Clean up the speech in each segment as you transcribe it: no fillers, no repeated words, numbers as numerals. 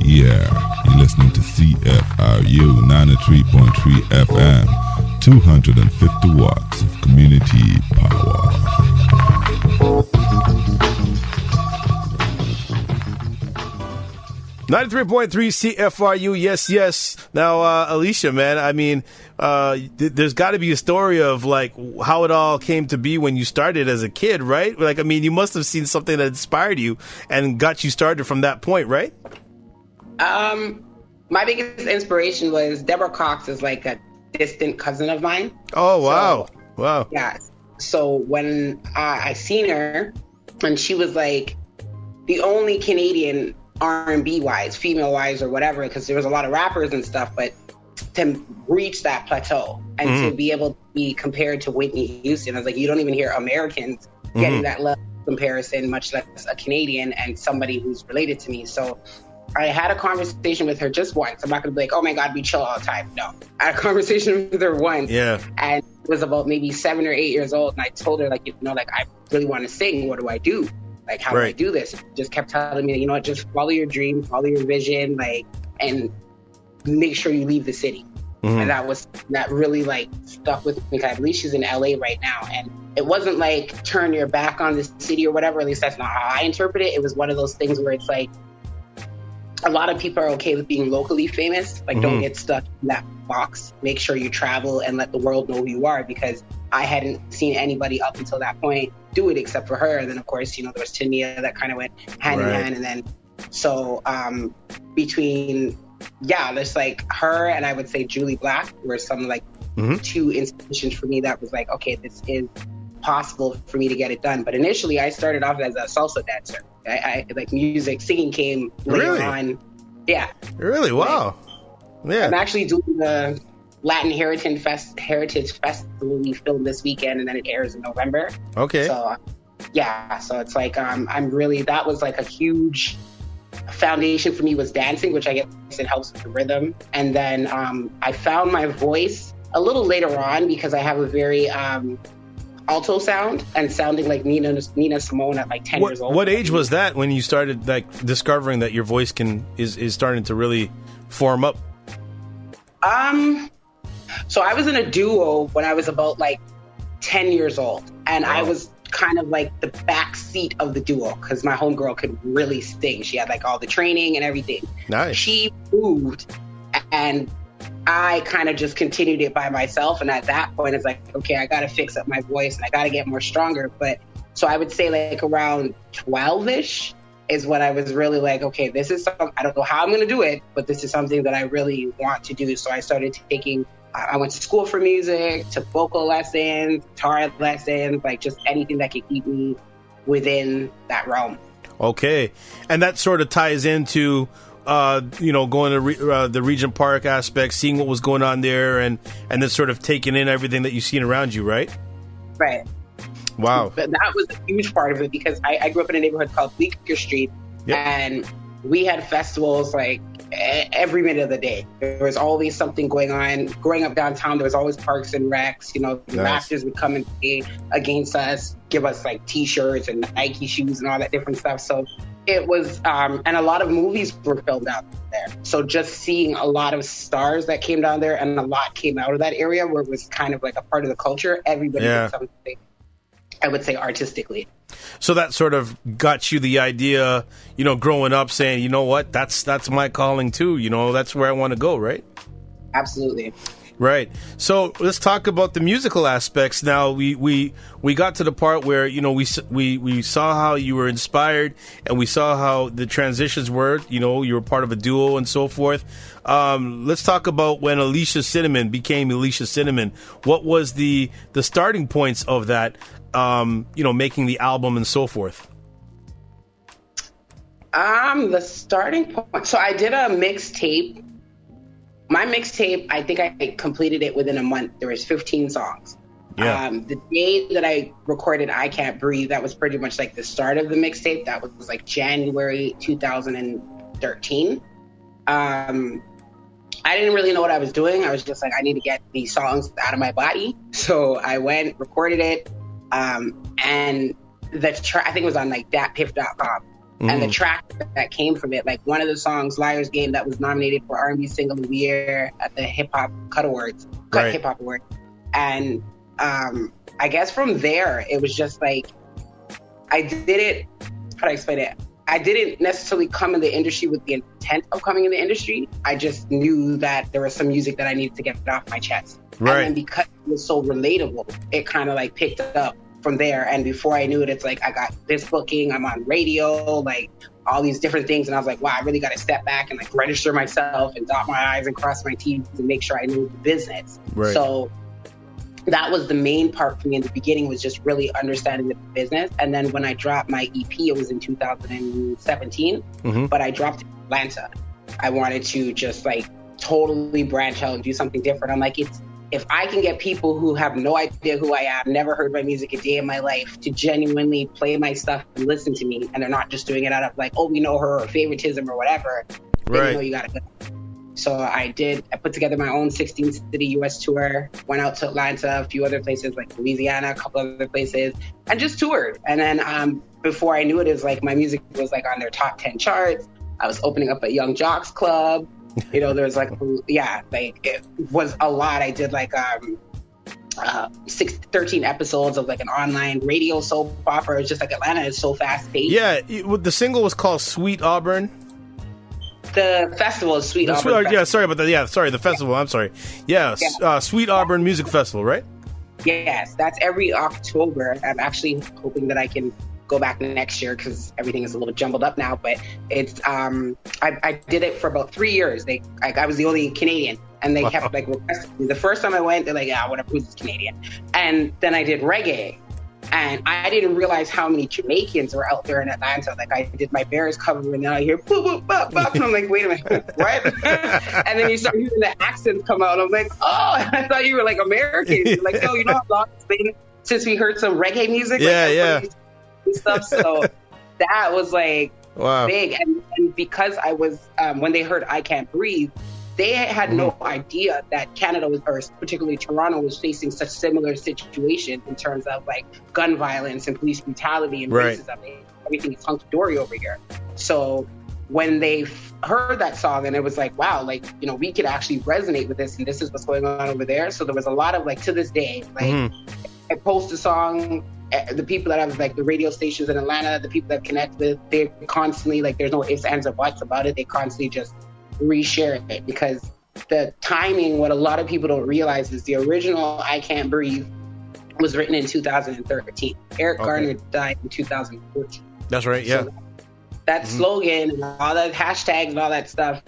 Yeah, you're listening to CFRU 93.3 FM, 250 watts of community power. 93.3 CFRU, yes. Now, Alicia, man, I mean, there's got to be a story of like how it all came to be when you started as a kid, right? Like, I mean, you must have seen something that inspired you and got you started from that point, right? My biggest inspiration was Deborah Cox is like a distant cousin of mine. Oh, wow. So, wow. Yeah. So when I seen her, and she was like the only Canadian R&B wise, female wise or whatever, because there was a lot of rappers and stuff, but to reach that plateau and to be able to be compared to Whitney Houston, I was like, you don't even hear Americans getting that level of comparison, much less a Canadian and somebody who's related to me. So I had a conversation with her just once. I'm not going to be like, oh my God, we chill all the time. No. I had a conversation with her once. Yeah. And it was about maybe 7 or 8 years old. And I told her, like, you know, like, I really want to sing. What do I do? Like, how do I do this? She just kept telling me, you know what, just follow your dream, follow your vision, like, and make sure you leave the city. And that really, like, stuck with me. I believe she's in LA right now. And it wasn't like, turn your back on the city or whatever. At least that's not how I interpret it. It was one of those things where it's like, a lot of people are okay with being locally famous. Like, don't get stuck in that box. Make sure you travel and let the world know who you are, because I hadn't seen anybody up until that point do it except for her. And then, of course, you know, there was Tania that kind of went hand in hand. And then, so between, there's like her and I would say Julie Black were some like two inspirations for me that was like, okay, this is possible for me to get it done. But initially I started off as a salsa dancer. I like music, singing came later on. Yeah. Really? Wow. Yeah. I'm actually doing the Latin Heritage Festival we filmed this weekend, and then it airs in November. Okay. So, so it's like, I'm really, that was like a huge foundation for me was dancing, which I guess it helps with the rhythm. And then I found my voice a little later on because I have a very alto sound and sounding like Nina Simone at like 10 years old. What age was that when you started like discovering that your voice is starting to really form up? So I was in a duo when I was about like 10 years old, and I was kind of like the back seat of the duo because my homegirl could really sing. She had like all the training and everything. Nice. She moved and I kind of just continued it by myself. And at that point, it's like, okay, I got to fix up my voice and I got to get more stronger. But so I would say like around 12-ish is when I was really like, okay, this is something, I don't know how I'm going to do it, but this is something that I really want to do. So I started I went to school for music, took vocal lessons, guitar lessons, like just anything that could keep me within that realm. Okay. And that sort of ties into going to the Regent Park aspect, seeing what was going on there, and then sort of taking in everything that you've seen around you, right? Right. Wow. But that was a huge part of it because I grew up in a neighborhood called Bleecker Street, and we had festivals like every minute of the day. There was always something going on. Growing up downtown, there was always parks and recs. You know, the rappers would come and play against us, give us like T-shirts and Nike shoes and all that different stuff. So it was, and a lot of movies were filmed out there. So just seeing a lot of stars that came down there, and a lot came out of that area where it was kind of like a part of the culture. Everybody did something, I would say, artistically. So that sort of got you the idea, you know, growing up saying, you know what, that's my calling too. You know, that's where I want to go, right? Absolutely. Right. So let's talk about the musical aspects now. We got to the part where, you know, we saw how you were inspired, and we saw how the transitions were. You know, you were part of a duo and so forth. Let's talk about when Alicia Cinnamon became Alicia Cinnamon. What was the starting points of that? Making the album and so forth. The starting point. So I did a mixtape. My mixtape, I think I completed it within a month. There was 15 songs. Yeah. The day that I recorded I Can't Breathe, that was pretty much like the start of the mixtape. That was like January 2013. I didn't really know what I was doing. I was just like, I need to get these songs out of my body. So I went, recorded it. And the track, I think it was on like datpiff.com. and the track that came from it. Like one of the songs, Liar's Game, that was nominated for R&B Single of the Year at the Hip Hop Cut Awards, Hip Hop Awards. And I guess from there, it was just like, I did it, how do I explain it? I didn't necessarily come in the industry with the intent of coming in the industry. I just knew that there was some music that I needed to get off my chest. Right. And then because it was so relatable, it kind of like picked up from there. And before I knew it, it's like I got this booking, I'm on radio, like all these different things. And I was like, wow, I really got to step back and like register myself and dot my I's and cross my T's and make sure I knew the business. Right. So that was the main part for me in the beginning, was just really understanding the business. And then when I dropped my EP, it was in 2017, but I dropped it in Atlanta. I wanted to just like totally branch out and do something different. I'm like, if I can get people who have no idea who I am, never heard my music a day in my life, to genuinely play my stuff and listen to me, and they're not just doing it out of like, oh, we know her, or favoritism or whatever, then you know you gotta go. So I put together my own 16-city US tour, went out to Atlanta, a few other places like Louisiana, a couple other places, and just toured. And then before I knew it, was like my music was like on their top 10 charts. I was opening up a Young Jocks club. You know, there was like, like it was a lot. I did like 13 episodes of like an online radio soap opera. It's just like Atlanta is so fast paced. Yeah, the single was called Sweet Auburn. The festival is Sweet Auburn. Yeah, sorry about that. Yeah, sorry, the festival. I'm sorry. Yeah, Sweet Auburn Music Festival, right? Yes, that's every October. I'm actually hoping that I can go back next year because everything is a little jumbled up now. But it's I did it for about 3 years. I was the only Canadian, and they kept like requesting me. The first time I went, they're like, yeah, whatever, who's Canadian? And then I did reggae. And I didn't realize how many Jamaicans were out there in Atlanta. Like I did my Bears cover, and then I hear boop, boop, bop, bop, and I'm like, wait a minute, what? And then you start hearing the accents come out, and I'm like, oh, I thought you were like American. You're like, no, you know how long it's been since we heard some reggae music? And stuff. So that was like big. And because I was, when they heard I Can't Breathe, they had no idea that Canada was, or particularly Toronto, was facing such similar situations in terms of like gun violence and police brutality and racism. Everything is hunky-dory over here. So when they heard that song, and it was like, wow, like, you know, we could actually resonate with this, and this is what's going on over there. So there was a lot of like, to this day, like I post a song, the people that have like the radio stations in Atlanta, the people that connect with, they constantly, like, there's no ifs, ands, or buts about it. They constantly just reshare it, because the timing, what a lot of people don't realize is the original I Can't Breathe was written in 2013. Eric Garner died in 2014. That's right, yeah. So that slogan and all that hashtags and all that stuff,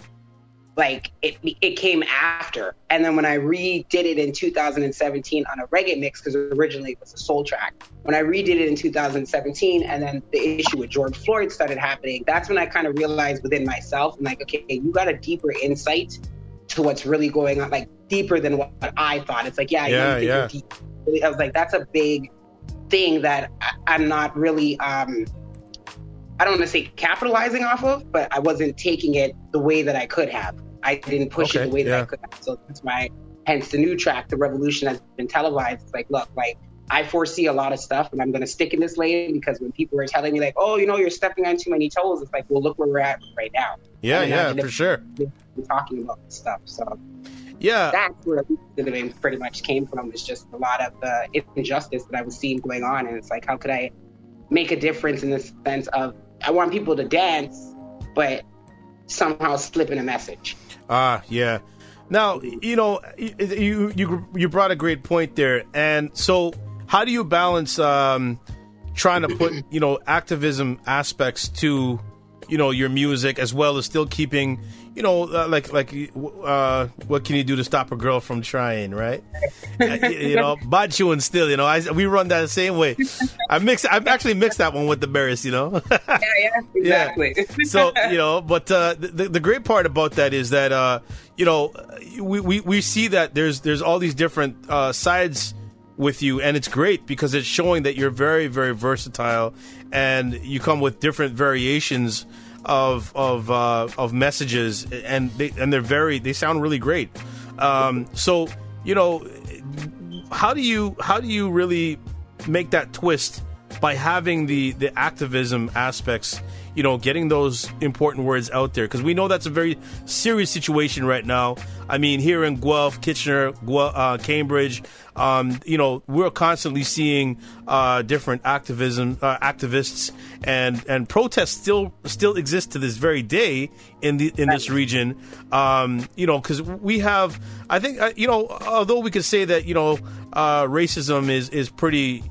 like it came after. And then when I redid it in 2017 on a reggae mix, because originally it was a soul track, when I redid it in 2017, and then the issue with George Floyd started happening, that's when I kind of realized within myself, I'm like, okay, you got a deeper insight to what's really going on, like deeper than what I thought. It's like, I was like, that's a big thing that I'm not really, I don't want to say capitalizing off of, but I wasn't taking it the way that I could have. I didn't push it the way that I could have. So that's why, hence the new track, The Revolution, has been televised. It's like, look, like, I foresee a lot of stuff, and I'm going to stick in this lane, because when people are telling me like, oh, you know, you're stepping on too many toes, it's like, well, look where we're at right now. Yeah, for sure. We're talking about this stuff. So yeah, that's where the name pretty much came from. It's just a lot of the injustice that I was seeing going on. And it's like, how could I make a difference in the sense of, I want people to dance, but somehow slip in a message. Yeah. Now, you know, you brought a great point there. And so how do you balance trying to put, you know, activism aspects to, you know, your music, as well as still keeping, you know, what can you do to stop a girl from trying, right? You know, Bachuan still, you know, we run that the same way. I've actually mixed that one with the Barris, you know. Exactly. Yeah. So, you know, but the great part about that is that you know, we see that there's all these different sides with you, and it's great because it's showing that you're very, very versatile, and you come with different variations of messages, and they sound really great. So, you know, how do you really make that twist by having the activism aspects, getting those important words out there, because we know that's a very serious situation right now. I mean, here in Guelph, Kitchener, Cambridge, we're constantly seeing different activists and protests still exist to this very day in this region. Because we have, I think, although we could say that racism is pretty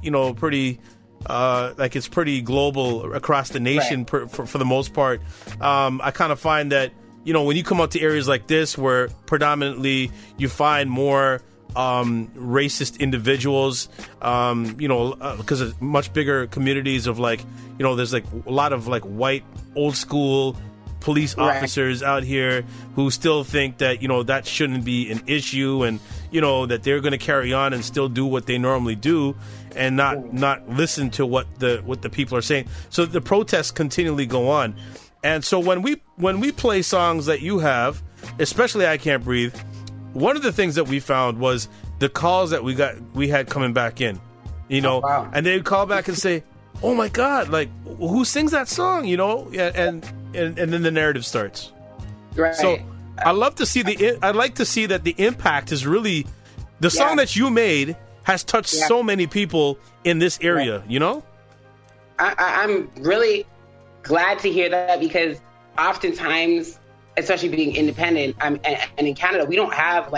it's pretty global across the nation, right, for the most part. I kind of find that when you come out to areas like this where predominantly you find more racist individuals, because of much bigger communities of there's a lot of white old school police officers out here who still think that that shouldn't be an issue, and that they're going to carry on and still do what they normally do and not listen to what the people are saying. So the protests continually go on. And so when we play songs that you have, especially I Can't Breathe, one of the things that we found was the calls that we had coming back in, Oh, wow. And they'd call back and say, "Oh my God, who sings that song?" And then the narrative starts. Right. So I'd like to see that the impact is really the song that you made has touched so many people in this area. I'm really glad to hear that, because oftentimes, especially being independent, and in Canada, we don't have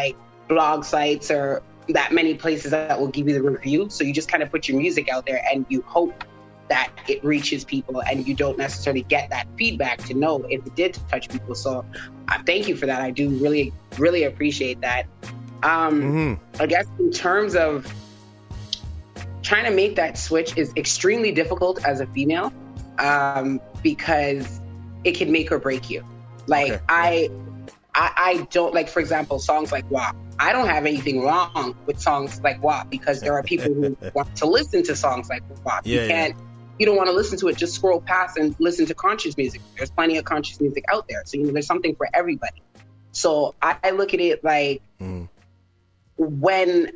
blog sites or that many places that will give you the review. So you just kind of put your music out there and you hope that it reaches people, and you don't necessarily get that feedback to know if it did touch people. So thank you for that. I do really, really appreciate that. I guess in terms of trying to make that switch is extremely difficult as a female, because it can make or break you. I don't for example, songs like WAP. I don't have anything wrong with songs like WAP, because there are people who want to listen to songs like WAP. You don't want to listen to it, just scroll past and listen to conscious music. There's plenty of conscious music out there. So there's something for everybody. So I look at it when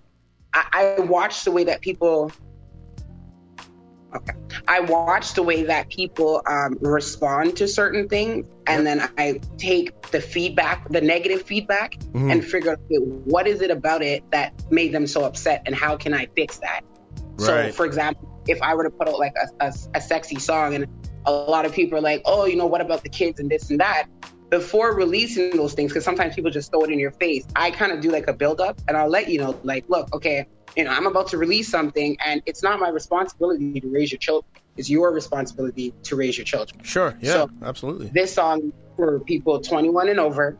I watch the way that people respond to certain things, and then I take the feedback, the negative feedback, and figure out what is it about it that made them so upset, and how can I fix that? Right. So, for example, if I were to put out a sexy song, and a lot of people are like, "Oh, what about the kids and this and that?" Before releasing those things, because sometimes people just throw it in your face, I kind of do a build up, and I'll let you know, look, okay, I'm about to release something, and it's not my responsibility to raise your children. It's your responsibility to raise your children. Sure. Yeah, so absolutely. This song for people 21 and over,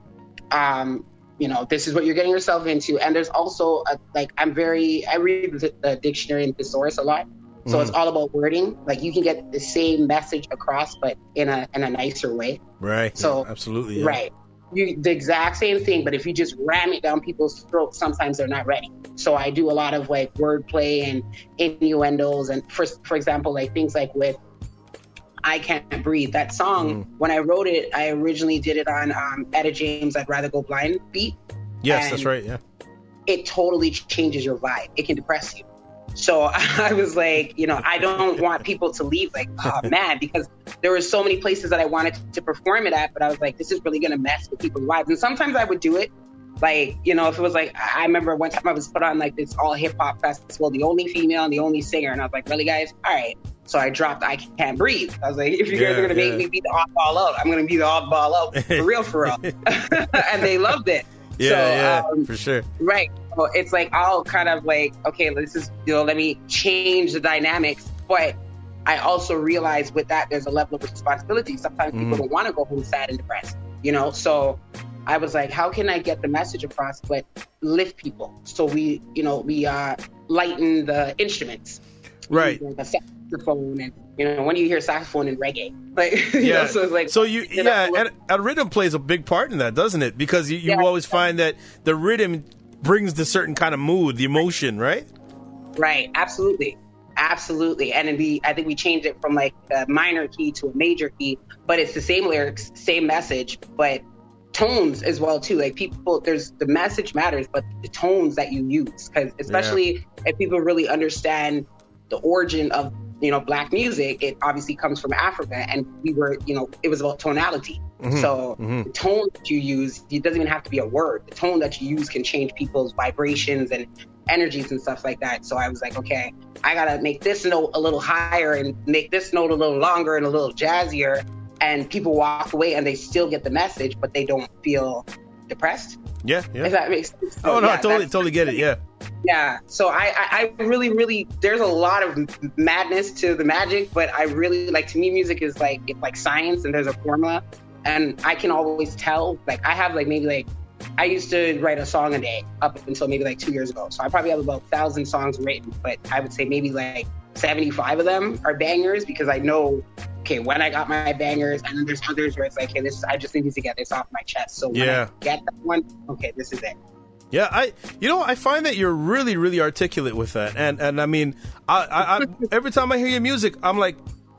this is what you're getting yourself into. And there's also I read the dictionary and thesaurus a lot. So it's all about wording. You can get the same message across, but in a nicer way. Right. So absolutely. Yeah. Right. The exact same thing, but if you just ram it down people's throats, sometimes they're not ready. So I do a lot of wordplay and innuendos, and for example, things with I Can't Breathe. That song, when I wrote it, I originally did it on Etta James' I'd Rather Go Blind beat. Yes, that's right. Yeah. It totally changes your vibe. It can depress you. So I was I don't want people to leave mad, because there were so many places that I wanted to perform it at, but I was this is really going to mess with people's lives. And sometimes I would do it. If it was I remember one time I was put on this all hip hop festival, the only female and the only singer. And I was really, guys, all right. So I dropped I Can't Breathe. I was if you guys are going to make me be the oddball out, I'm going to be the oddball out for real. And they loved it. For sure. Right. So it's I'll kind of okay, this is, let me change the dynamics. But I also realize with that, there's a level of responsibility. Sometimes people don't want to go home sad and depressed, So I was how can I get the message across, but lift people? So we lighten the instruments. Right. The saxophone, and when you hear saxophone in reggae, so it's and rhythm plays a big part in that, doesn't it? Because you always find that the rhythm brings the certain kind of mood, the emotion, right? Right. Absolutely. And I think we changed it from a minor key to a major key, but it's the same lyrics, same message, but tones as well too. The message matters, but the tones that you use, because especially if people really understand the origin of Black music, it obviously comes from Africa, and we were, it was about tonality. So the tone that you use, it doesn't even have to be a word. The tone that you use can change people's vibrations and energies and stuff like that. So I was like, okay, I gotta make this note a little higher and make this note a little longer and a little jazzier, and people walk away and they still get the message, but they don't feel depressed. Yeah. If that makes sense. So, I totally get it. Yeah. Yeah. So I really, there's a lot of madness to the magic, but I really to me, music is it's like science, and there's a formula, and I can always tell. I have maybe I used to write a song a day up until maybe 2 years ago. So I probably have about 1,000 songs written, but I would say maybe 75 of them are bangers, because I know, okay, when I got my bangers, and then there's others where it's hey, I just need to get this off my chest. So when I get that one, okay, this is it. Yeah, I find that you're really, really articulate with that, and I mean, I every time I hear your music, I'm like,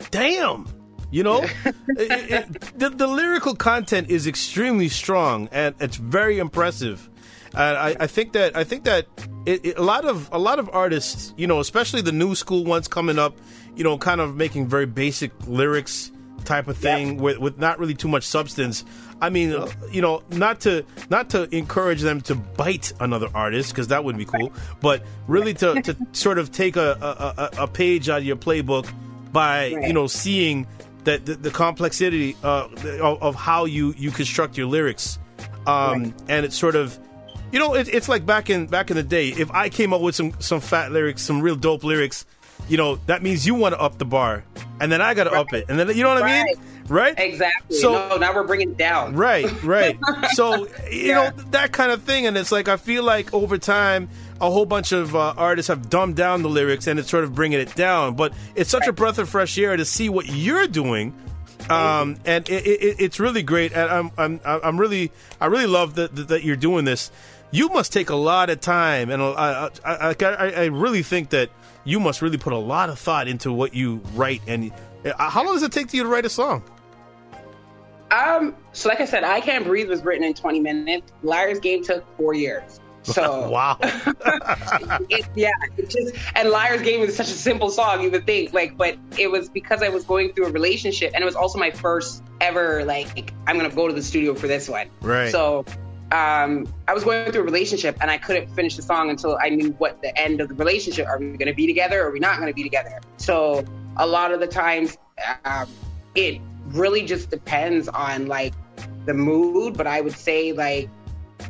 damn, the lyrical content is extremely strong, and it's very impressive. And I think that a lot of artists, especially the new school ones coming up, kind of making very basic lyrics type of thing with not really too much substance. I mean, not to encourage them to bite another artist, because that wouldn't be cool, but really to sort of take a page out of your playbook by seeing that the complexity of how you construct your lyrics, and it's sort of. It's like back in the day. If I came up with some fat lyrics, some real dope lyrics, that means you want to up the bar, and then I got to up it, and then you know what I mean, right? Exactly. So now we're bringing it down. Right. So that kind of thing, and it's I feel like over time, a whole bunch of artists have dumbed down the lyrics, and it's sort of bringing it down. But it's such a breath of fresh air to see what you're doing. And it's really great, and I really love that you're doing this. You must take a lot of time, and I really think that you must really put a lot of thought into what you write. And how long does it take you to write a song? So like I said, I Can't Breathe was written in 20 minutes. Liar's Game took 4 years. So wow. And Liar's Game is such a simple song, you would think, but it was because I was going through a relationship, and it was also my first ever, I'm going to go to the studio for this one. Right. So, I was going through a relationship, and I couldn't finish the song until I knew what the end of the relationship, are we going to be together, or are we not going to be together? So a lot of the times, it really just depends on the mood, but I would say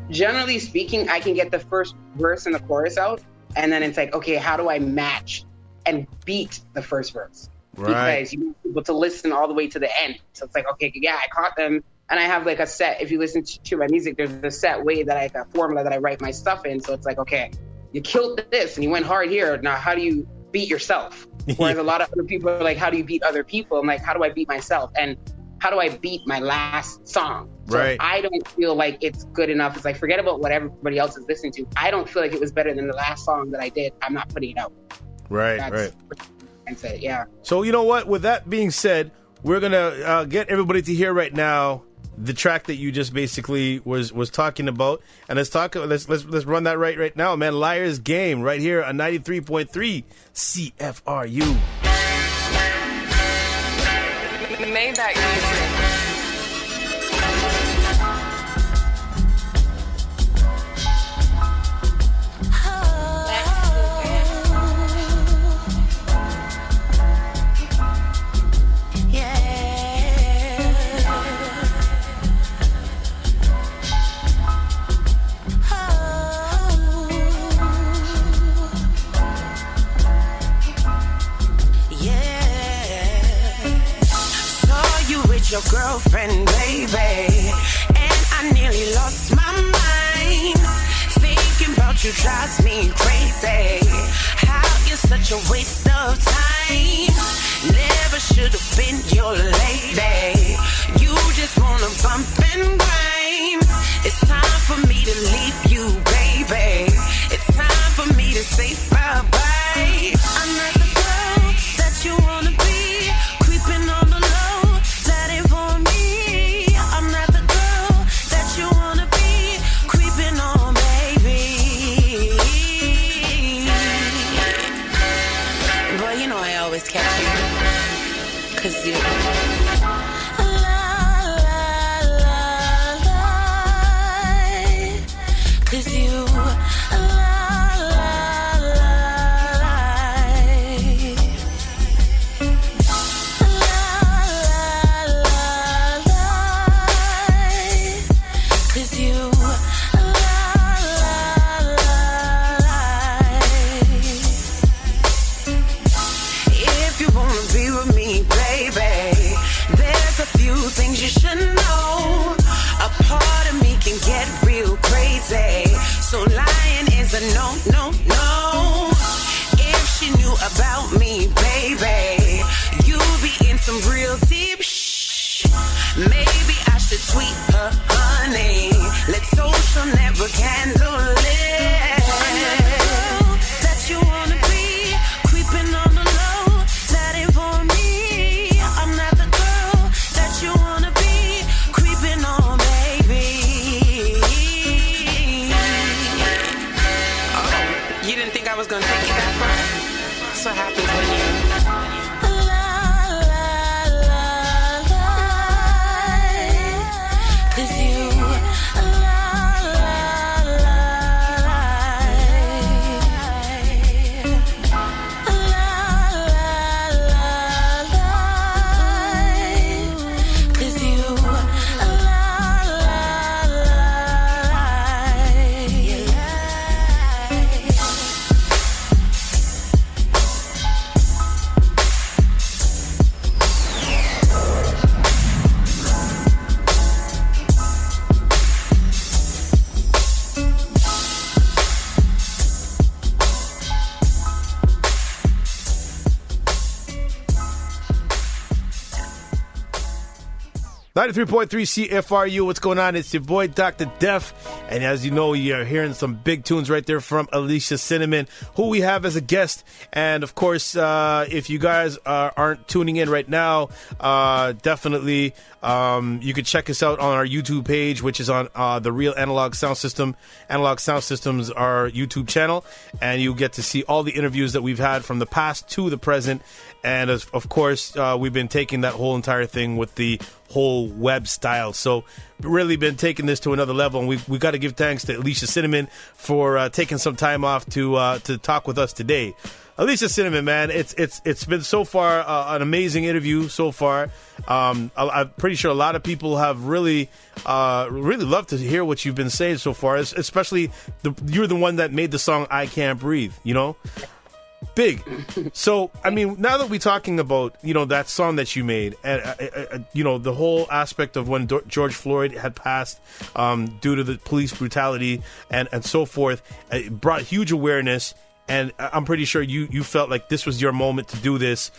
generally speaking, I can get the first verse and the chorus out, and then it's okay, how do I match and beat the first verse? Right. Because you want people to listen all the way to the end. So it's okay, yeah, I caught them. And I have a set, if you listen to my music, there's a set way that a formula that I write my stuff in. So it's okay, you killed this and you went hard here. Now, how do you beat yourself? Whereas a lot of other people are how do you beat other people? I'm how do I beat myself? And how do I beat my last song? So right. I don't feel like it's good enough. It's forget about what everybody else is listening to. I don't feel like it was better than the last song that I did. I'm not putting it out. Right. That's it, yeah. So you know what? With that being said, we're gonna get everybody to hear right now the track that you just basically was talking about, and let's run that right now, man. Liar's Game right here on 93.3 CFRU. Maybach music. Your girlfriend, baby, and I nearly lost my mind. Thinking about you drives me crazy. How you're such a waste of time. Never should have been your lady. You just wanna bump and grind. It's time for me to leave you, baby. It's time for me to say bye-bye. I'm not the girl that you wanna be, creeping on the low. Catch you So lying is a no, no, no. If she knew about me, baby, you'd be in some real deep shh. Maybe I should tweet her, honey. Let's social never handle it. That you wanna be creeping on the low. That ain't for me. I'm not the girl that you wanna be creeping on, baby. Oh, you didn't think I was gonna take it that far? That's what happens when you. .3 CFRU, what's going on? It's your boy Dr. Def, and as you know, you're hearing some big tunes right there from Alicia Cinnamon, who we have as a guest. And of course, if you guys aren't tuning in right now, definitely you can check us out on our YouTube page, which is on the Real Analog Sound System. Analog Sound System's our YouTube channel, and you get to see all the interviews that we've had from the past to the present. And of course, we've been taking that whole entire thing with the whole web style. So really been taking this to another level, and we got to give thanks to Alicia Cinnamon for taking some time off to talk with us today. Alicia Cinnamon, man, it's been so far an amazing interview so far. I'm pretty sure a lot of people have really loved to hear what you've been saying so far, especially you're the one that made the song I Can't Breathe, you know? Big. So, I mean, now that we're talking about, you know, that song that you made, and you know, the whole aspect of when George Floyd had passed due to the police brutality and so forth, it brought huge awareness. And I'm pretty sure you felt like this was your moment to do this.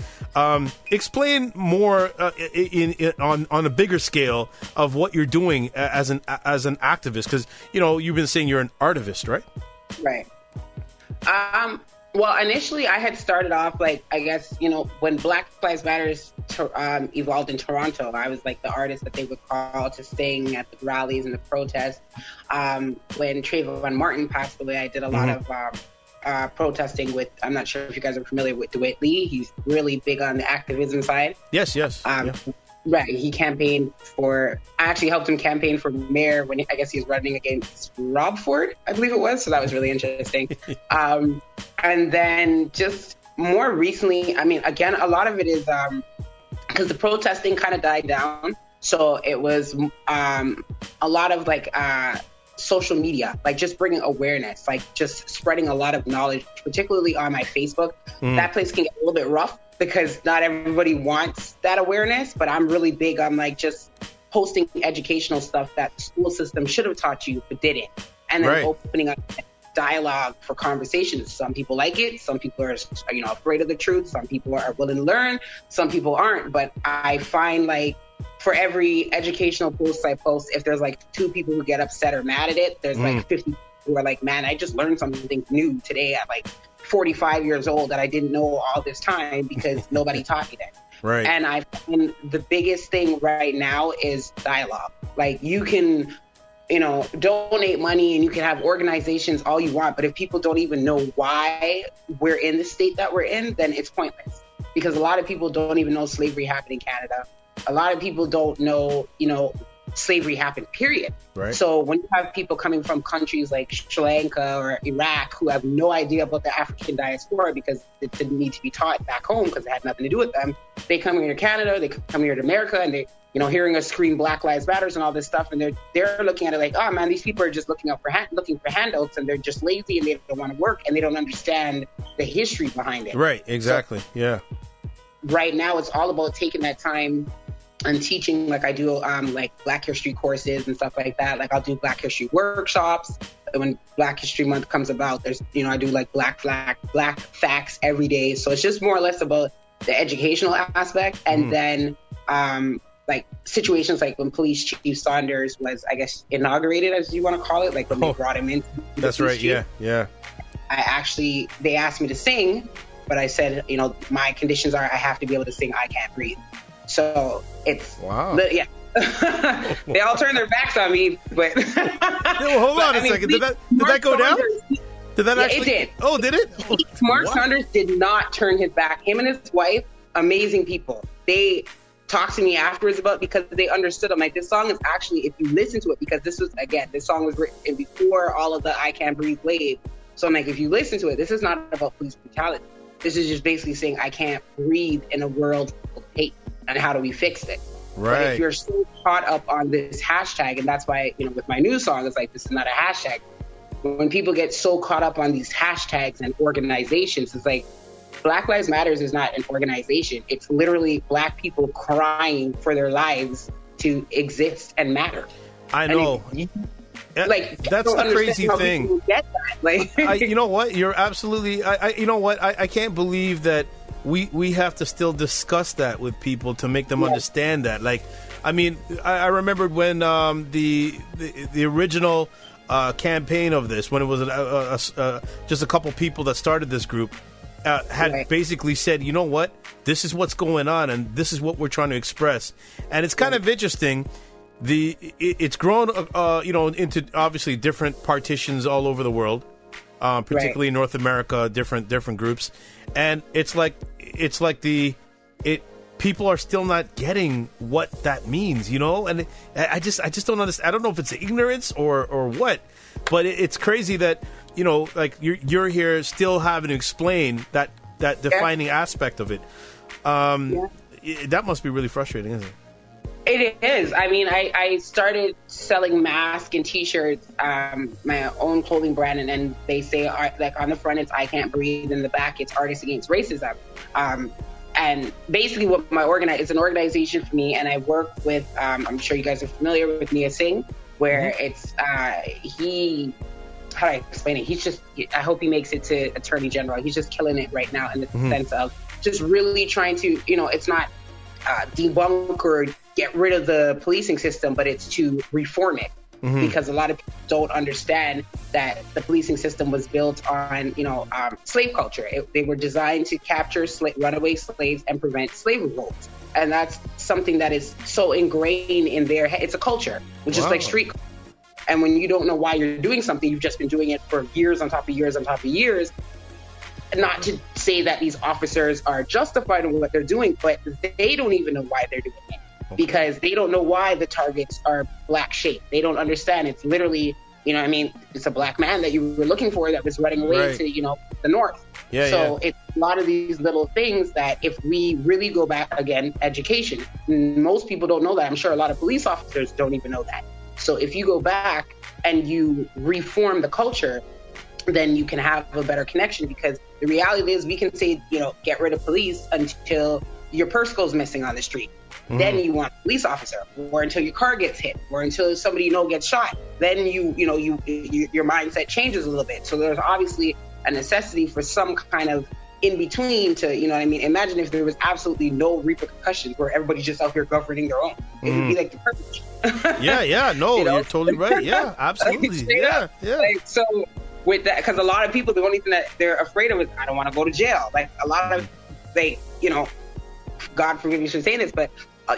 Explain more on a bigger scale of what you're doing as an activist, because you know you've been saying you're an artivist, right? Right. Well, initially I had started off like, I guess, you know, when Black Lives Matter evolved in Toronto, I was like the artist that they would call to sing at the rallies and the protests. When Trayvon Martin passed away, I did a lot of protesting with, I'm not sure if you guys are familiar with DeWitt Lee. He's really big on the activism side. Yes. Yeah. Right. He campaigned I actually helped him campaign for mayor when I guess he was running against Rob Ford, I believe it was. So that was really interesting. And then just more recently, I mean, again, a lot of it is because the protesting kind of died down. So it was a lot of like social media, like just bringing awareness, like just spreading a lot of knowledge, particularly on my Facebook. That place can get a little bit rough because not everybody wants that awareness, but I'm really big on like just posting educational stuff that the school system should have taught you but didn't, and then opening up dialogue for conversations. Some people like it, some people are, you know, afraid of the truth, some people are willing to learn, some people aren't. But I find like for every educational post I post, if there's like 2 people who get upset or mad at it, there's like 50 who are like, man, I just learned something new today at like 45 years old that I didn't know all this time because nobody taught me that. Right. And I find the biggest thing right now is dialogue. Like you can, you know, donate money and you can have organizations all you want, but if people don't even know why we're in the state that we're in, then it's pointless. Because a lot of people don't even know slavery happened in Canada. A lot of people don't know, you know, slavery happened, period. Right. So when you have people coming from countries like Sri Lanka or Iraq who have no idea about the African diaspora because it didn't need to be taught back home because it had nothing to do with them, they come here to Canada, they come here to America, and they, you know, hearing us scream Black Lives Matters and all this stuff, and they're looking at it like, oh man, these people are just looking for handouts, and they're just lazy and they don't want to work and they don't understand the history behind it. Right. Exactly. So, yeah. Right now, it's all about taking that time and teaching, like I do like Black History courses and stuff like that. Like I'll do Black History workshops. when Black History Month comes about, there's, I do like Black facts every day. So it's just more or less about the educational aspect. And then like situations like when Police Chief Saunders was, I guess, inaugurated, as you want to call it, like when they brought him in. That's right. Chief. Yeah. They asked me to sing, but I said, my conditions are I have to be able to sing I Can't Breathe. So it's, yeah. They all turned their backs on me, but hold on a second. Did that go down? Did that actually? It did. Oh, did it? Mark Saunders did not turn his back. Him and his wife, amazing people. They talked to me afterwards about, because they understood. I'm like, this song is actually, if you listen to it, because this song was written before all of the I Can't Breathe wave. So I'm like, if you listen to it, this is not about police brutality. This is just basically saying I can't breathe in a world of hate, and how do we fix it? Right. But if you're so caught up on this hashtag, and that's why, with my new song, it's like, this is not a hashtag. When people get so caught up on these hashtags and organizations, it's like, Black Lives Matters is not an organization. It's literally Black people crying for their lives to exist and matter. I know. That's the crazy thing. Get that. Like, you know what? You're absolutely. I can't believe that we have to still discuss that with people to make them understand that. Like, I mean, I remembered when the original campaign of this, when it was just a couple people that started this group, had basically said, you know what, this is what's going on, and this is what we're trying to express. And it's kind of interesting. It's grown, into obviously different partitions all over the world, particularly in North America, different groups, and it's like people are still not getting what that means, and I just don't understand. I don't know if it's ignorance or what, but it's crazy that like you're here still having to explain that defining aspect of it. That must be really frustrating, isn't it? It is. I mean, I started selling masks and T-shirts, my own clothing brand, and then they say, like, on the front it's I Can't Breathe, in the back it's Artists Against Racism. And basically what it's an organization for me, and I work with, I'm sure you guys are familiar with Nia Singh, where it's, how do I explain it? I hope he makes it to Attorney General. He's just killing it right now in the sense of just really trying to, it's not debunk or get rid of the policing system, but it's to reform it. Because a lot of people don't understand that the policing system was built on, slave culture. They were designed to capture runaway slaves and prevent slave revolts. And that's something that is so ingrained in their head. It's a culture, which is like street culture. And when you don't know why you're doing something, you've just been doing it for years on top of years on top of years. Not to say that these officers are justified in what they're doing, but they don't even know why they're doing it. Because they don't know why the targets are Black shaped. They don't understand. It's literally, it's a Black man that you were looking for that was running away to, the north. It's a lot of these little things that if we really go back, again, education, most people don't know that. I'm sure a lot of police officers don't even know that. So if you go back and you reform the culture, then you can have a better connection, because the reality is we can say, get rid of police until your purse goes missing on the street. Then you want a police officer, or until your car gets hit, or until somebody gets shot. Then your mindset changes a little bit. So there's obviously a necessity for some kind of in between to, imagine if there was absolutely no repercussions, where everybody's just out here governing their own. It would be like the purge. You're totally right. Yeah, absolutely. So with that, because a lot of people, the only thing that they're afraid of is, I don't want to go to jail. Like a lot of God forgive me for saying this, but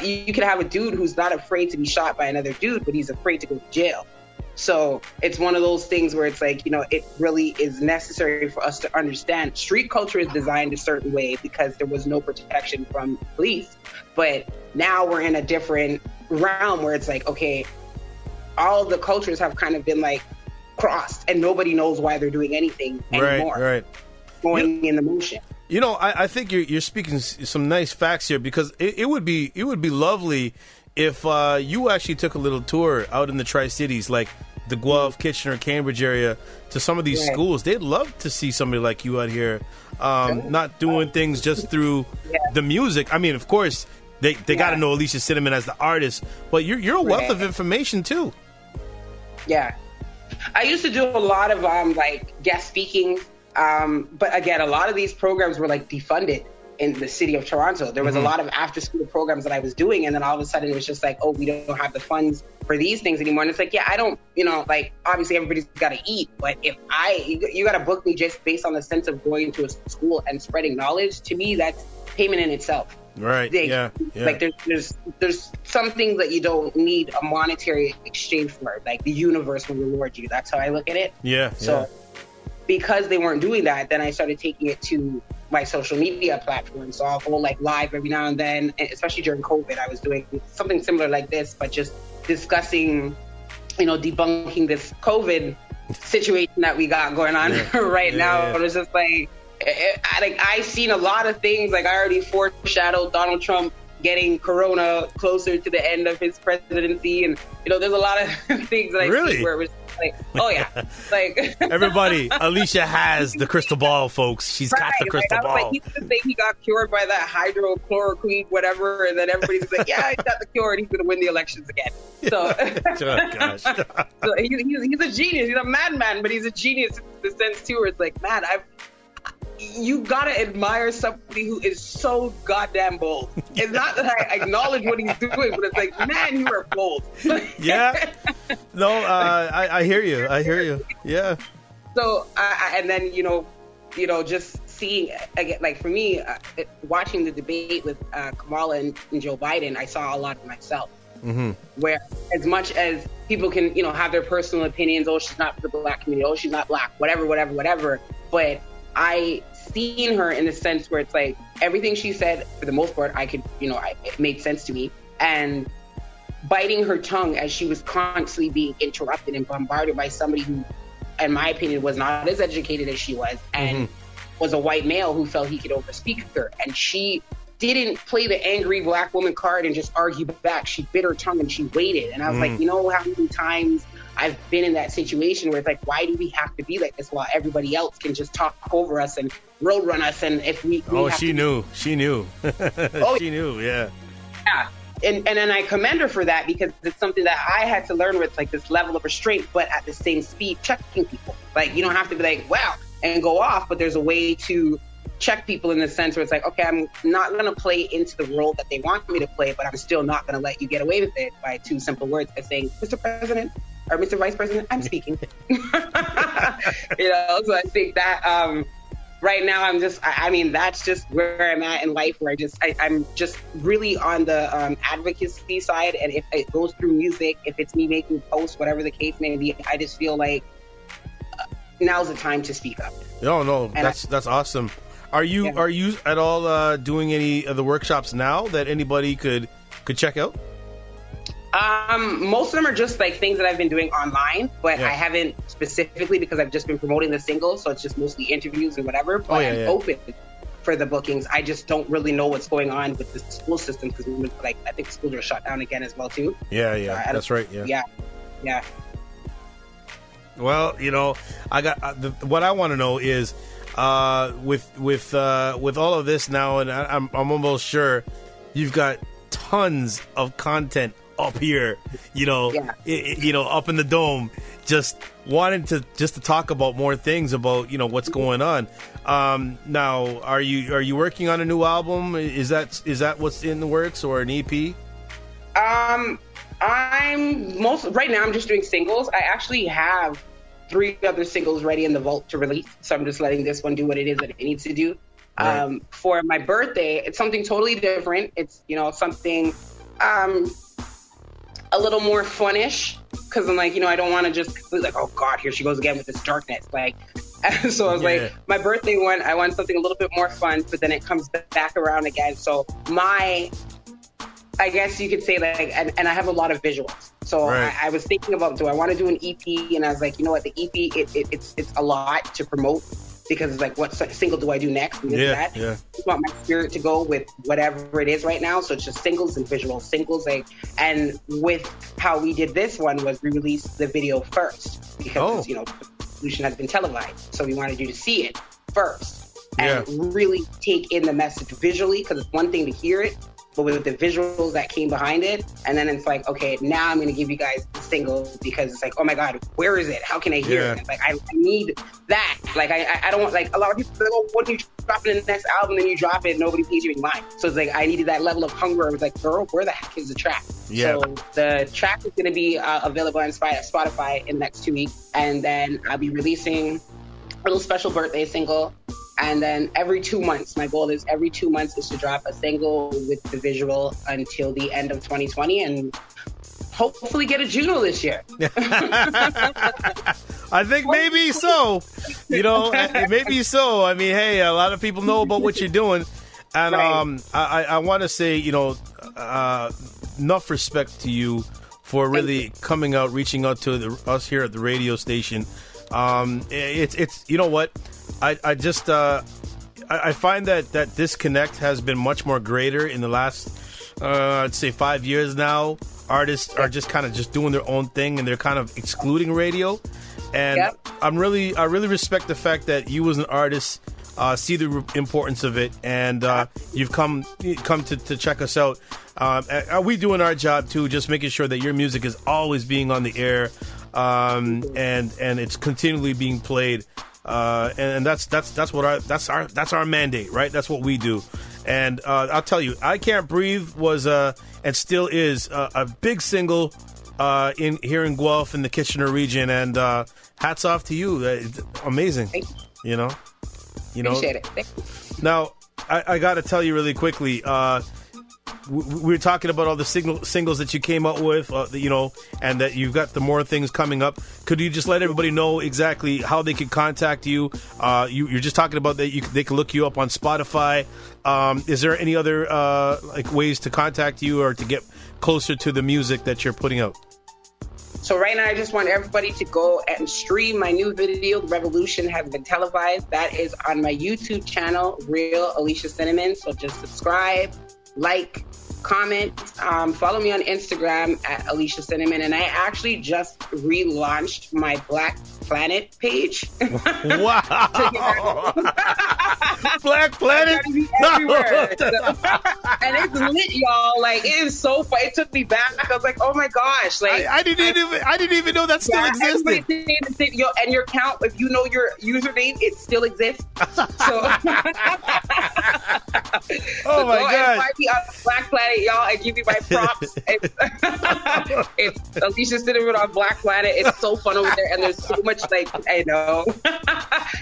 you can have a dude who's not afraid to be shot by another dude, but he's afraid to go to jail. So it's one of those things where it's like, it really is necessary for us to understand street culture is designed a certain way because there was no protection from police. But now we're in a different realm where it's like, okay, all the cultures have kind of been like crossed and nobody knows why they're doing anything anymore. Going in the motion. I think you're speaking some nice facts here, because it would be lovely if you actually took a little tour out in the Tri-Cities, like the Guelph, Kitchener, Cambridge area, to some of these schools. They'd love to see somebody like you out here, not doing things just through the music. I mean, of course, they got to know Alicia Cinnamon as the artist, but you're a wealth of information too. Yeah. I used to do a lot of like guest speaking, but again, a lot of these programs were like defunded in the city of Toronto. There was a lot of after school programs that I was doing, and then all of a sudden it was just like, oh, we don't have the funds for these things anymore. And it's like, yeah, I don't, like obviously everybody's got to eat, but if you got to book me just based on the sense of going to a school and spreading knowledge, to me, that's payment in itself. Right. Yeah. Like there's some things that you don't need a monetary exchange for. Like the universe will reward you. That's how I look at it. Yeah. So because they weren't doing that, then I started taking it to my social media platform. So I'll go like live every now and then, and especially during COVID, I was doing something similar like this, but just discussing, debunking this COVID situation that we got going on right now. Yeah. It was just like, I've seen a lot of things. Like I already foreshadowed Donald Trump getting corona closer to the end of his presidency, and there's a lot of things that I see where it was like, oh yeah, like everybody. Alicia has the crystal ball, folks. She's got the crystal ball. Like, he's gonna say he got cured by that hydrochloroquine, whatever, and then everybody's like, yeah, he got the cure, and he's gonna win the elections again. So, gosh. So he's a genius. He's a madman, but he's a genius in the sense too, where it's like, man, you gotta admire somebody who is so goddamn bold. It's not that I acknowledge what he's doing, but it's like, man, you are bold. Yeah. No, I hear you. Yeah. So, and then just seeing again, like for me, watching the debate with Kamala and Joe Biden, I saw a lot of myself. Mm-hmm. Where as much as people can, have their personal opinions, oh, she's not for the black community, oh, she's not black, whatever, but I seen her in the sense where it's like everything she said, for the most part, I could, it made sense to me. And biting her tongue as she was constantly being interrupted and bombarded by somebody who, in my opinion, was not as educated as she was, and was a white male who felt he could overspeak her. And she didn't play the angry black woman card and just argue back. She bit her tongue and she waited. And I was like, how many times I've been in that situation where it's like, why do we have to be like this while everybody else can just talk over us and road run us? And if we she knew. Oh, she knew. Yeah. And then I commend her for that, because it's something that I had to learn, where it's like this level of restraint, but at the same speed, checking people. Like, you don't have to be like, wow, and go off, but there's a way to check people in the sense where it's like, okay, I'm not going to play into the role that they want me to play, but I'm still not going to let you get away with it by two simple words by saying, Mr. President, or Mr. Vice President, I'm speaking. So I think that right now that's just where I'm at in life, where I'm just really on the advocacy side. And if it goes through music, if it's me making posts, whatever the case may be, I just feel like now's the time to speak up. No, that's awesome. Are you at all doing any of the workshops now that anybody could check out? Most of them are just like things that I've been doing online, but I haven't specifically, because I've just been promoting the single, so it's just mostly interviews and whatever. But I'm open for the bookings. I just don't really know what's going on with the school system, because I think schools are shut down again as well too. Yeah, that's right. Yeah. Well, I got what I want to know is with all of this now, and I'm almost sure you've got tons of content up here, up in the dome, just wanting to talk about more things about what's going on. Now, are you working on a new album? Is that what's in the works, or an EP? Right now I'm just doing singles. I actually have 3 other singles ready in the vault to release, so I'm just letting this one do what it is that it needs to do. Right. For my birthday, it's something totally different. It's something a little more funnish, because I'm like, I don't want to just be like, oh God, here she goes again with this darkness. Like, so I was like, my birthday one, I want something a little bit more fun, but then it comes back around again. So I guess you could say like, and I have a lot of visuals. So I was thinking about, do I want to do an EP? And I was like, you know what, the EP, it's a lot to promote, because it's like, what single do I do next? And I just want my spirit to go with whatever it is right now. So it's just singles and visual singles. And with how we did this one was we released the video first, because the solution has been televised. So we wanted you to see it first and really take in the message visually, because it's one thing to hear it, but with the visuals that came behind it. And then it's like, okay, now I'm going to give you guys the single, because it's like, oh my God, where is it? How can I hear it? It's like, I need that. Like, I don't want, like, a lot of people say, oh, what do you drop in the next album? Then you drop it, nobody pays you any mind. So it's like, I needed that level of hunger. I was like, girl, where the heck is the track? Yeah. So the track is going to be available on Spotify in the next 2 weeks. And then I'll be releasing a little special birthday single. And then every 2 months, my goal is every 2 months is to drop a single with the visual until the end of 2020 and hopefully get a Juno this year. I think maybe so. You know, maybe so. I mean, hey, a lot of people know about what you're doing. And Right. I want to say, you know, enough respect to you for really coming out, reaching out to us here at the radio station. It's you know what? I just I find that disconnect has been much more greater in the last I'd say 5 years now. Artists are just kind of just doing their own thing, and they're kind of excluding radio. And I really respect the fact that you as an artist see the importance of it, and you've come to check us out. We doing our job too, just making sure that your music is always being on the air, and it's continually being played. And that's our mandate, right? That's what we do. And I'll tell you, I Can't Breathe was and still is a big single here in Guelph in the Kitchener region, and hats off to you. It's amazing. Thank you. You know. Appreciate it. Thank you. Now, I got to tell you really quickly. We were talking about all the singles that you came out with, you know, and that you've got the more things coming up. Could you just let everybody know exactly how they can contact you? You're just talking about that they can look you up on Spotify. Is there any other like ways to contact you or to get closer to the music that you're putting out? So right now, I just want everybody to go and stream my new video, Revolution Has Been Televised. That is on my YouTube channel, Real Alicia Cinnamon. So just subscribe, like, comment, follow me on Instagram at Alicia Cinnamon. And I actually just relaunched my Black Planet page. Wow. Black Planet? Everywhere. And it's lit, y'all. Like, it is so fun. It took me back. I was like, oh my gosh. Like, I didn't even know that still existed. Yo, and your account, if you know your username, it still exists. So, oh my God. Find me on Black Planet, y'all, and give me my props. It's Alicia Cinnamon on Black Planet. It's so fun over there, and there's so much, like, I know.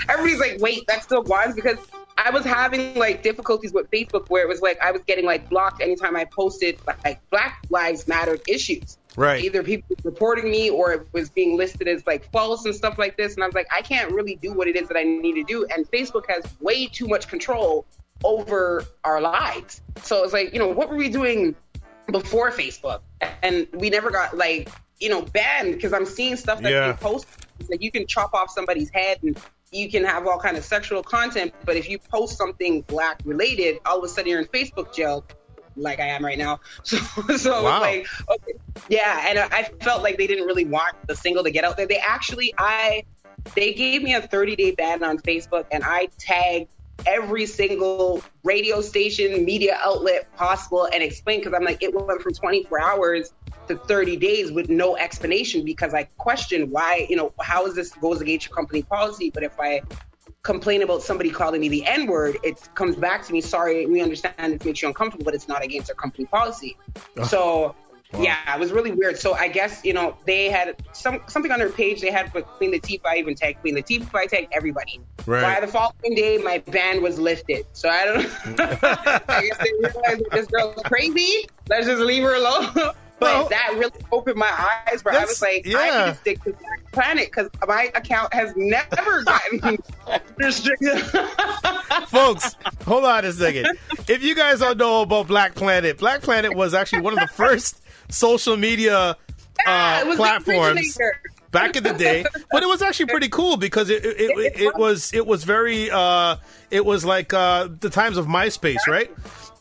Everybody's like, wait, that still was? Because I was having like difficulties with Facebook where it was like I was getting like blocked anytime I posted like Black Lives Matter issues. Right. Either people reporting me or it was being listed as like false and stuff like this. And I was like, I can't really do what it is that I need to do. And Facebook has way too much control over our lives. So it's like, you know, what were we doing before Facebook? And we never got like, you know, banned because I'm seeing stuff that you post. Like you can chop off somebody's head and you can have all kind of sexual content, but if you post something Black related, all of a sudden you're in Facebook jail, like I am right now. So wow. It was like, okay, yeah. And I felt like they didn't really want the single to get out there. They gave me a 30-day ban on Facebook, and I tagged every single radio station, media outlet possible and explained, because I'm like, it went from 24 hours to 30 days with no explanation, because I questioned why, you know, how is this goes against your company policy? But if I complain about somebody calling me the N-word, it comes back to me, sorry, we understand it makes you uncomfortable, but it's not against our company policy. So wow. Yeah, it was really weird. So I guess, you know, they had something on their page they had for Queen Latifah. I even tagged Queen Latifah. I tagged everybody. Right. By the following day, my ban was lifted. So I don't know. I guess they realized this girl's crazy. Let's just leave her alone. But that really opened my eyes where I was like, I need to stick to Black Planet because my account has never gotten restricted. Folks, hold on a second. If you guys don't know about Black Planet was actually one of the first social media platforms back in the day, but it was actually pretty cool because it was very it was like the times of MySpace, right?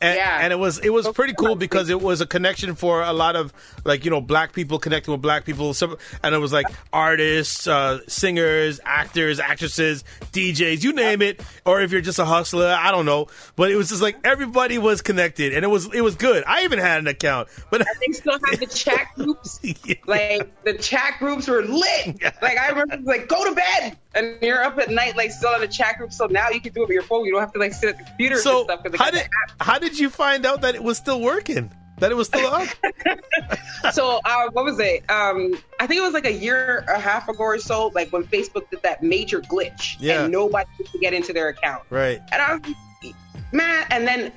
And it was pretty cool because it was a connection for a lot of like, you know, black people connecting with black people. And it was like artists, singers, actors, actresses, DJs, you name it. Or if you're just a hustler, I don't know. But it was just like everybody was connected, and it was good. I even had an account, but they still have the chat groups. Yeah. Like the chat groups were lit. Like I remember, like go to bed, and you're up at night, like still on the chat group. So now you can do it with your phone. You don't have to like sit at the computer So and stuff. how did you find out that it was still working? That it was still up? So what was it? I think it was like a year and a half ago or so, like when Facebook did that major glitch and nobody could get into their account. Right. And I was like, man, and then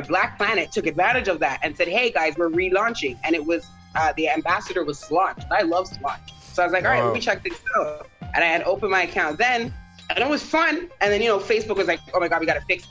Black Planet took advantage of that and said, hey guys, we're relaunching. And it was the ambassador was Solange. I love Solange. So I was like, all right, let me check this out. And I had opened my account then. And it was fun. And then, you know, Facebook was like, oh my God, we got to fix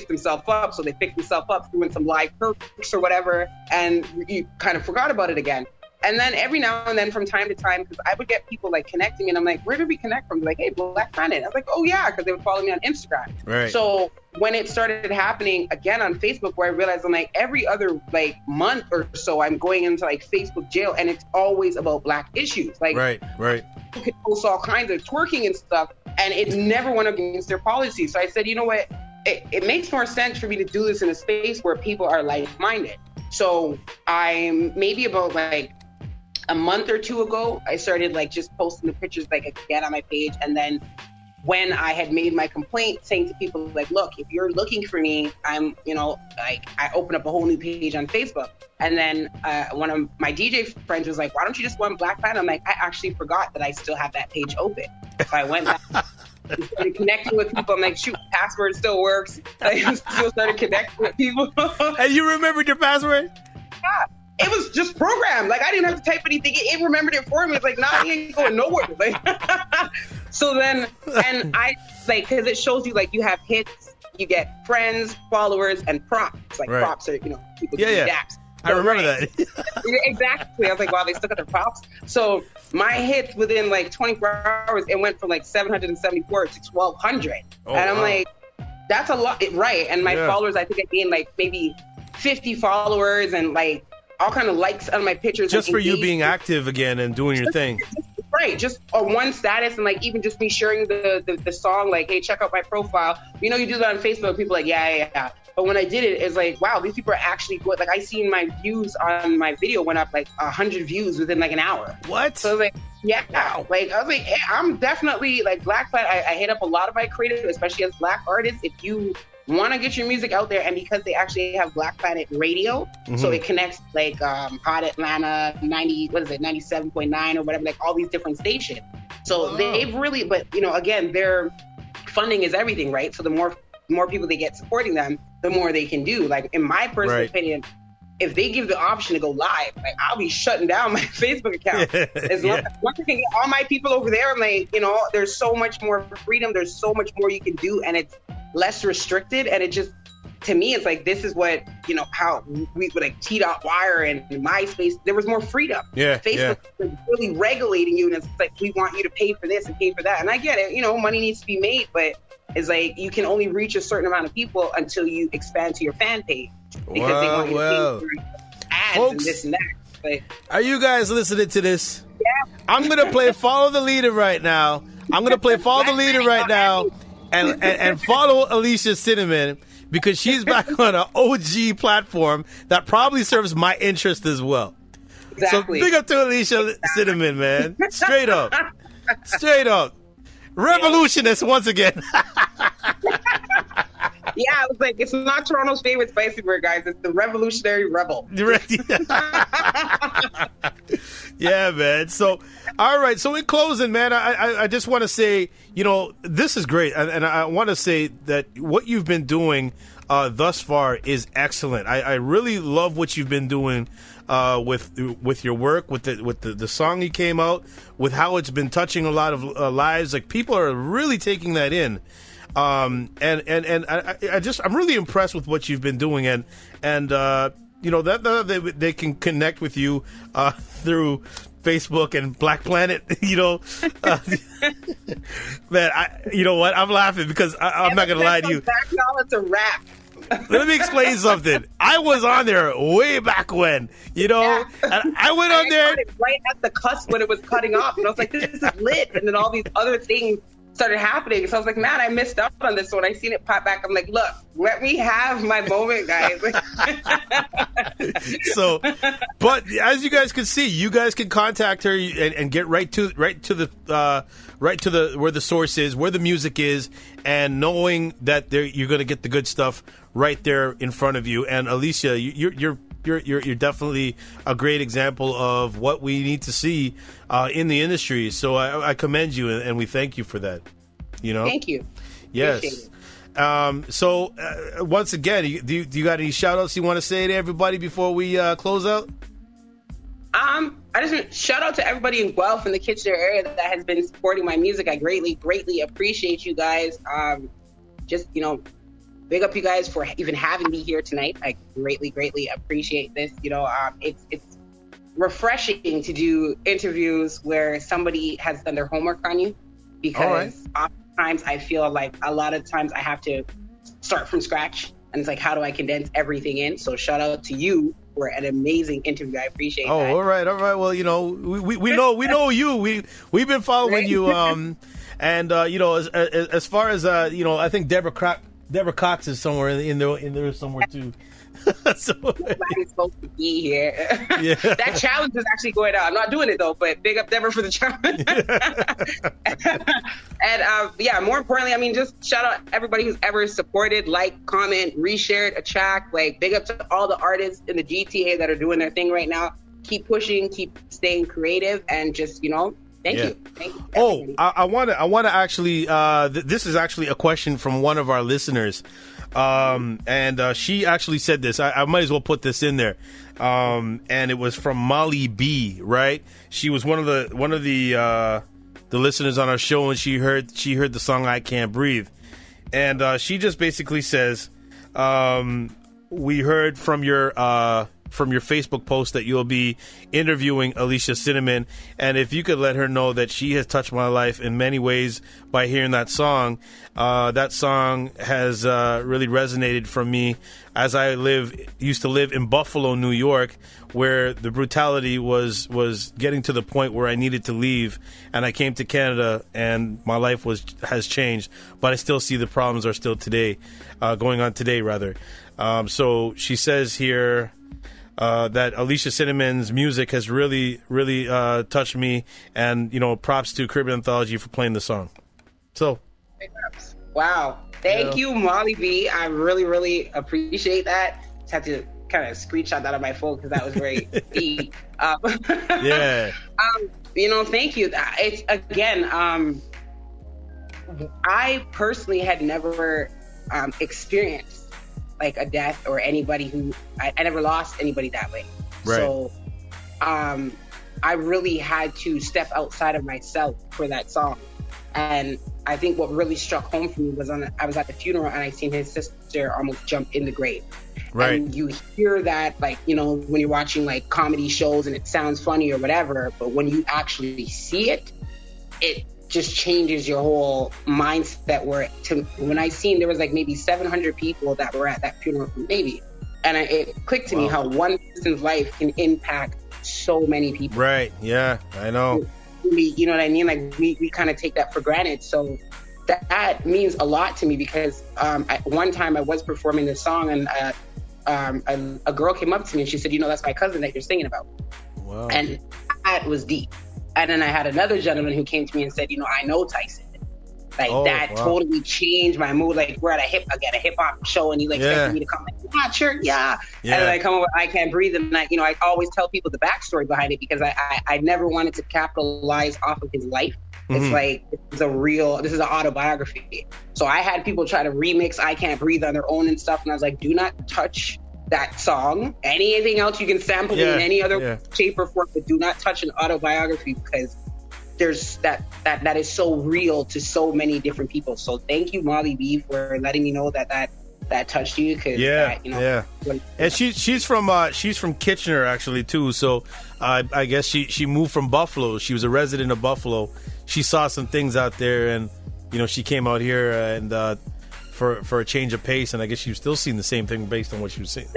themselves up. So they fixed themselves up, doing some live perks or whatever. And you kind of forgot about it again. And then every now and then from time to time, because I would get people like connecting me and I'm like, where did we connect from? They're like, hey, Black Planet. I was like, oh yeah, because they would follow me on Instagram. Right. So when it started happening again on Facebook, where I realized I'm like every other like month or so, I'm going into like Facebook jail, and it's always about Black issues. Like, right. You could post all kinds of twerking and stuff, and it never went against their policy. So I said, you know what? It makes more sense for me to do this in a space where people are like-minded. So I'm maybe about like a month or two ago, I started like just posting the pictures like again on my page. And then when I had made my complaint, saying to people like, look, if you're looking for me, I'm, you know, like I opened up a whole new page on Facebook. And then one of my DJ friends was like, why don't you just go on Black Planet? I'm like, I actually forgot that I still have that page open. So I went back and started connecting with people. I'm like, shoot, password still works. I still started connecting with people. And you remembered your password? Yeah. It was just programmed. Like I didn't have to type anything. It remembered it for me. It's like, nah, he ain't going nowhere. Like, so then, and I like, cause it shows you like you have hits, you get friends, followers, and props. Like props are, you know, people do daps. I remember that. Exactly. I was like, wow, they still got their props. So my hits within like 24 hours, it went from like 774 to 1,200. And I'm like, that's a lot, right? And my followers, I think I gained like maybe 50 followers and like all kind of likes on my pictures. Just for you being active again and doing your thing. Right, just on one status, and like even just me sharing the song, like, hey, check out my profile. You know, you do that on Facebook, people are like, yeah. But when I did it, it's like, wow, these people are actually good. Like I seen my views on my video went up like 100 views within like an hour. What? So I was like, yeah. Like I was like, hey, I'm definitely like Black Planet. I hit up a lot of my creators, especially as Black artists. If you want to get your music out there, and because they actually have Black Planet Radio, so it connects like Hot Atlanta 97.9 or whatever, like all these different stations. So they've really, but you know, again, their funding is everything, right? So the more people they get supporting them, the more they can do. Like in my personal opinion, if they give the option to go live, like I'll be shutting down my Facebook account. As long as once I can get all my people over there, I'm like, you know, there's so much more freedom, there's so much more you can do, and it's less restricted. And it just, to me, it's like, this is what, you know, how we would like T.Wire and MySpace, there was more freedom. Facebook was really regulating you, and it's like, we want you to pay for this and pay for that. And I get it, you know, money needs to be made, but it's like, you can only reach a certain amount of people until you expand to your fan page. Because they want you to pay for ads, folks, and this and that. But, are you guys listening to this? Yeah. I'm going to play Follow the Leader right now. I'm going to play Follow the Leader right now and follow Alicia Cinnamon, because she's back on an OG platform that probably serves my interest as well. Exactly. So big up to Alicia Cinnamon, man. Straight up. Revolutionist once again. Yeah, I was like, it's not Toronto's favorite spicy bird, guys. It's the Revolutionary Rebel. Yeah, man. So, all right. So in closing, man, I just want to say, you know, this is great. And I want to say that what you've been doing thus far is excellent. I really love what you've been doing with your work, with the song you came out, with how it's been touching a lot of lives. Like, people are really taking that in. And I'm really impressed with what you've been doing, and you know, that they can connect with you through Facebook and Black Planet. You know, man, you know what? I'm laughing because I'm not gonna lie to you. Back y'all, it's a wrap. Let me explain something. I was on there way back when, you know, Yeah. and I went on I there. caught it right at the cusp when it was cutting off, and I was like, "This is lit." And then all these other things started happening, so I was like, "Man, I missed out on this." So when I seen it pop back, I'm like, "Look, let me have my moment, guys." So, but as you guys can see, you guys can contact her and get right to the where the source is, where the music is, and knowing that you're going to get the good stuff right there in front of you. And Alicia, you're definitely a great example of what we need to see in the industry. So I commend you, and we thank you for that. You know, Thank you. yes. Appreciate it. So once again, do you got any shout outs you want to say to everybody before we close out? I just want to shout out to everybody in Guelph and the Kitchener area that has been supporting my music. I greatly appreciate you guys. Just, you know, big up you guys for even having me here tonight. I greatly appreciate this. You know, it's refreshing to do interviews where somebody has done their homework on you, because oftentimes I feel like a lot of times I have to start from scratch, and it's like, how do I condense everything in? So shout out to you for an amazing interview. I appreciate that. All right. Well, you know, we know you. We've been following you. And you know, as far as you know, I think Deborah Cox is somewhere in there somewhere too. So, nobody's supposed to be here. Yeah. That challenge is actually going on. I'm not doing it though, but big up Deborah for the challenge. And yeah, more importantly, I mean, just shout out everybody who's ever supported, like, comment, reshared a track. Like, big up to all the artists in the GTA that are doing their thing right now. Keep pushing, keep staying creative, and just, you know, thank you. Oh, I want to actually. This is actually a question from one of our listeners, and she actually said this. I might as well put this in there, and it was from Molly B. Right? She was one of the listeners on our show, and she heard the song "I Can't Breathe," and she just basically says, "We heard from your Facebook post that you'll be interviewing Alicia Cinnamon, and if you could let her know that she has touched my life in many ways by hearing that song has really resonated for me, as I used to live in Buffalo, New York, where the brutality was getting to the point where I needed to leave, and I came to Canada, and my life has changed, but I still see the problems are still going on today rather." So she says here that Alicia Cinnamon's music has really touched me, and, you know, props to Caribbean Anthology for playing the song. So, wow, thank you, Molly B. I really appreciate that. Just had to kind of screenshot that on my phone because that was very deep. Yeah. You know, thank you. It's again, I personally had never experienced like a death or anybody who I never lost anybody that way. Right. So I really had to step outside of myself for that song. And I think what really struck home for me was I was at the funeral and I seen his sister almost jump in the grave. Right. And you hear that, like, you know, when you're watching like comedy shows and it sounds funny or whatever, but when you actually see it, it just changes your whole mindset. When I seen there was like maybe 700 people that were at that funeral, maybe, and it clicked to me how one person's life can impact so many people. Right. Yeah, I know. You know what I mean? Like we kind of take that for granted. So that means a lot to me, because at one time I was performing this song and a girl came up to me and she said, "You know, that's my cousin that you're singing about." Wow. And that was deep. And then I had another gentleman who came to me and said, "You know, I know Tyson." Like that totally changed my mood. Like we're at a hip hop show and he expected me to come like, "Yeah, sure, yeah." And then I come over, "I Can't Breathe," and I always tell people the backstory behind it, because I never wanted to capitalize off of his life. Mm-hmm. It's like this is an autobiography. So I had people try to remix "I Can't Breathe" on their own and stuff, and I was like, do not touch that song. Anything else you can sample me in any other shape or form, but do not touch an autobiography, because there's that is so real to so many different people. So thank you, Molly B, for letting me know that touched you. Cause and she's from Kitchener actually too. So I guess she moved from Buffalo. She was a resident of Buffalo. She saw some things out there, and she came out here and for a change of pace, and I guess you've still seen the same thing based on what you were saying.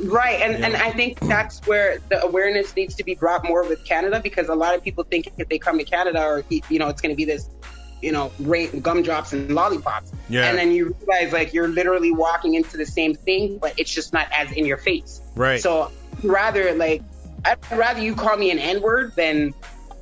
Right, and I think that's where the awareness needs to be brought more with Canada, because a lot of people think if they come to Canada, or it's going to be this, gumdrops and lollipops, and then you realize like you're literally walking into the same thing, but it's just not as in your face. Right. So I'd rather you call me an N-word than,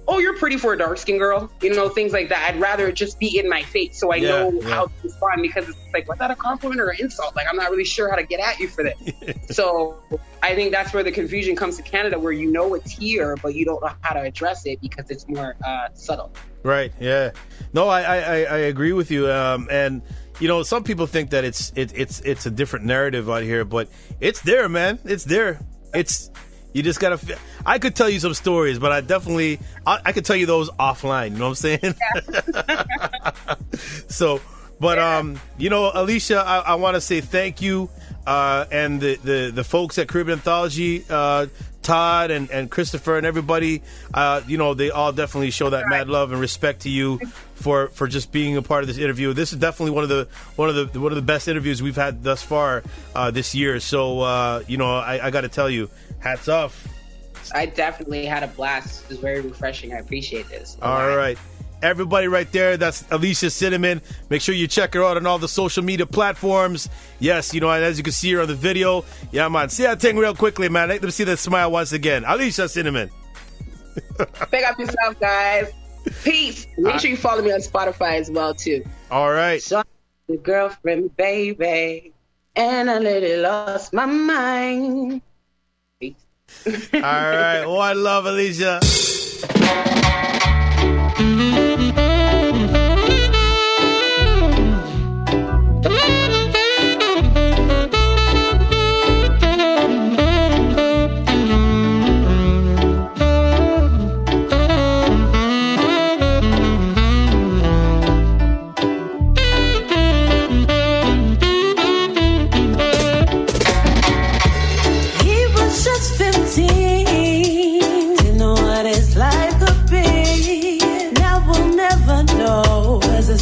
oh, you're pretty for a dark-skinned girl, things like that. I'd rather it just be in my face so I know how to respond, because it's like, was that a compliment or an insult? Like, I'm not really sure how to get at you for this. So I think that's where the confusion comes to Canada, where it's here, but you don't know how to address it because it's more subtle. Right, yeah. No, I agree with you. And, some people think that it's a different narrative out here, but it's there, man. It's there. You just gotta. I could tell you some stories, but I could tell you those offline. You know what I'm saying? So, but Alicia, I want to say thank you, and the folks at Caribbean Anthology, Todd and Christopher and everybody. They all definitely show that mad love and respect to you for just being a part of this interview. This is definitely one of the best interviews we've had thus far this year. So I got to tell you, hats off. I definitely had a blast. It was very refreshing. I appreciate this. All right. Everybody right there, that's Alicia Cinnamon. Make sure you check her out on all the social media platforms. Yes, and as you can see her on the video. Yeah, man. See that thing real quickly, man. Let them see that smile once again. Alicia Cinnamon. Pick up yourself, guys. Peace. Make sure you follow me on Spotify as well, too. All right. So, the girlfriend, baby, and I literally lost my mind. Peace. All right. One love, Alicia.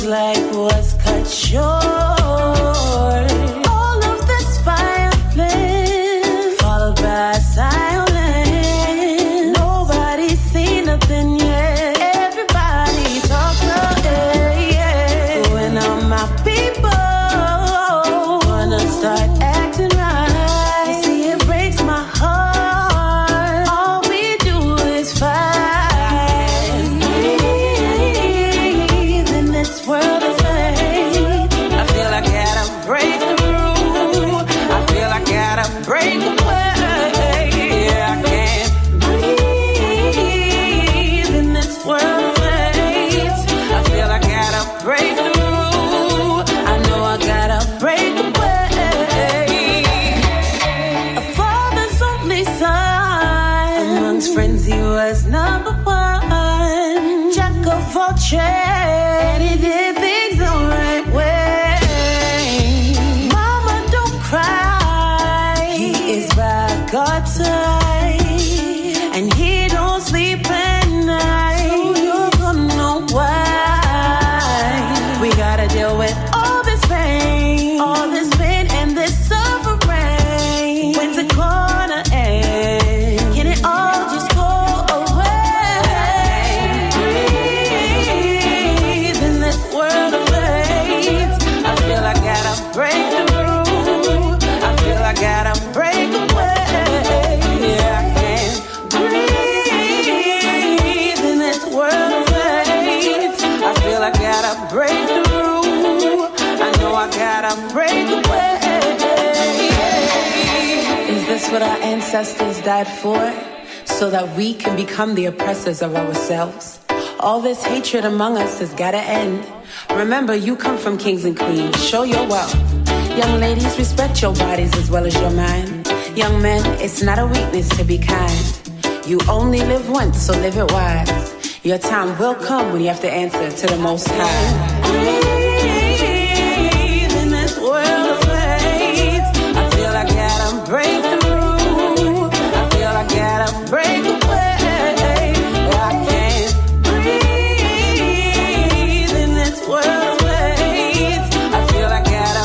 Life was cut short. All of this violence followed by silence. Nobody seen nothing yet. Everybody talk when all my people wanna start acting right. See, it breaks my heart. All we do is fight. World of fate. I feel I gotta break through. I feel I gotta break away. I can't breathe in this world of fate. I feel I gotta break through. I know I gotta break away. A father's only son. Amongst friends he was number one. Jack of all trades. He did things the right way. Mama, don't cry. He is by God's side, and he don't sleep at night. So you're gonna know why. We gotta deal with all this pain and this suffering. When's it gonna end? Can it all just go away? World of fate. I feel I gotta break through. I feel I gotta break away. I can't breathe in this world of fate. I feel I gotta break through. I know I gotta break away. Is this what our ancestors died for? So that we can become the oppressors of ourselves? All this hatred among us has gotta end. Remember, you come from kings and queens. Show your wealth. Young ladies, respect your bodies as well as your mind. Young men, it's not a weakness to be kind. You only live once, so live it wise. Your time will come when you have to answer to the Most High. Breathe in this world of fate. I feel I gotta break through. I feel I gotta break away. I can't breathe in this world of fate. I feel I gotta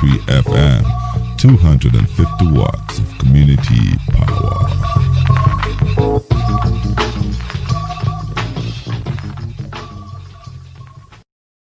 FM, 250 watts of community power.